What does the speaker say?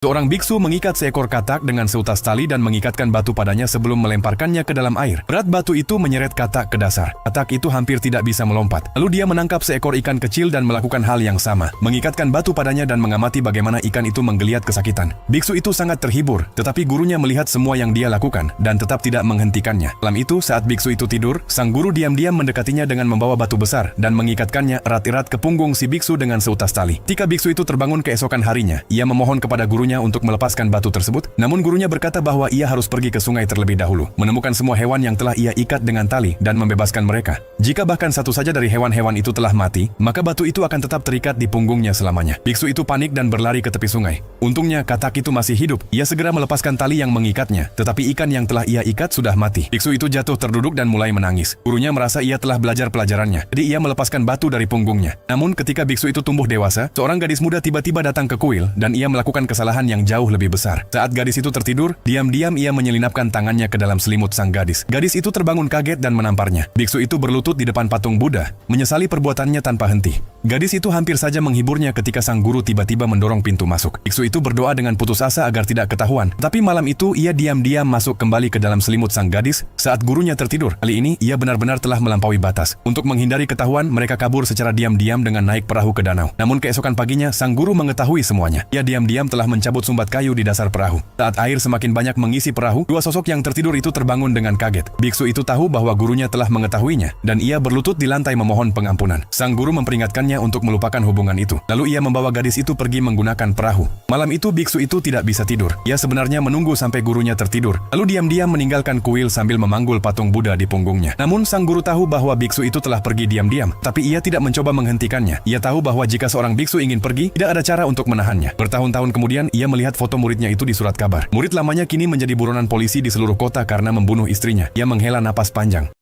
Seorang biksu mengikat seekor katak dengan seutas tali dan mengikatkan batu padanya sebelum melemparkannya ke dalam air. Berat batu itu menyeret katak ke dasar. Katak itu hampir tidak bisa melompat. Lalu dia menangkap seekor ikan kecil dan melakukan hal yang sama. Mengikatkan batu padanya dan mengamati bagaimana ikan itu menggeliat kesakitan. Biksu itu sangat terhibur, tetapi gurunya melihat semua yang dia lakukan dan tetap tidak menghentikannya. Malam itu, saat biksu itu tidur, sang guru diam-diam mendekatinya dengan membawa batu besar dan mengikatkannya erat-erat ke punggung si biksu dengan seutas tali. Ketika biksu itu terbangun keesokan harinya, ia memohon kepada gurunya untuk melepaskan batu tersebut, namun gurunya berkata bahwa ia harus pergi ke sungai terlebih dahulu, menemukan semua hewan yang telah ia ikat dengan tali dan membebaskan mereka. Jika bahkan satu saja dari hewan-hewan itu telah mati, maka batu itu akan tetap terikat di punggungnya selamanya. Biksu itu panik dan berlari ke tepi sungai. Untungnya katak itu masih hidup. Ia segera melepaskan tali yang mengikatnya, tetapi ikan yang telah ia ikat sudah mati. Biksu itu jatuh terduduk dan mulai menangis. Gurunya merasa ia telah belajar pelajarannya, jadi ia melepaskan batu dari punggungnya. Namun ketika biksu itu tumbuh dewasa, seorang gadis muda tiba-tiba datang ke kuil dan ia melakukan kesalahan yang jauh lebih besar. Saat gadis itu tertidur, diam-diam ia menyelinapkan tangannya ke dalam selimut sang gadis. Gadis itu terbangun kaget dan menamparnya. Biksu itu berlutut di depan patung Buddha, menyesali perbuatannya tanpa henti. Gadis itu hampir saja menghiburnya ketika sang guru tiba-tiba mendorong pintu masuk. Biksu itu berdoa dengan putus asa agar tidak ketahuan. Tapi malam itu ia diam-diam masuk kembali ke dalam selimut sang gadis saat gurunya tertidur. Kali ini ia benar-benar telah melampaui batas. Untuk menghindari ketahuan, mereka kabur secara diam-diam dengan naik perahu ke danau. Namun keesokan paginya, sang guru mengetahui semuanya. Ia diam-diam telah mencabut sumbat kayu di dasar perahu. Saat air semakin banyak mengisi perahu, dua sosok yang tertidur itu terbangun dengan kaget. Biksu itu tahu bahwa gurunya telah mengetahuinya, dan ia berlutut di lantai memohon pengampunan. Sang guru memperingatkannya untuk melupakan hubungan itu. Lalu ia membawa gadis itu pergi menggunakan perahu. Malam itu biksu itu tidak bisa tidur. Ia sebenarnya menunggu sampai gurunya tertidur, lalu diam-diam meninggalkan kuil sambil memanggul patung Buddha di punggungnya. Namun sang guru tahu bahwa biksu itu telah pergi diam-diam, tapi ia tidak mencoba menghentikannya. Ia tahu bahwa jika seorang biksu ingin pergi, tidak ada cara untuk menahannya. Bertahun-tahun kemudian, ia melihat foto muridnya itu di surat kabar. Murid lamanya kini menjadi buronan polisi di seluruh kota karena membunuh istrinya. Ia menghela napas panjang.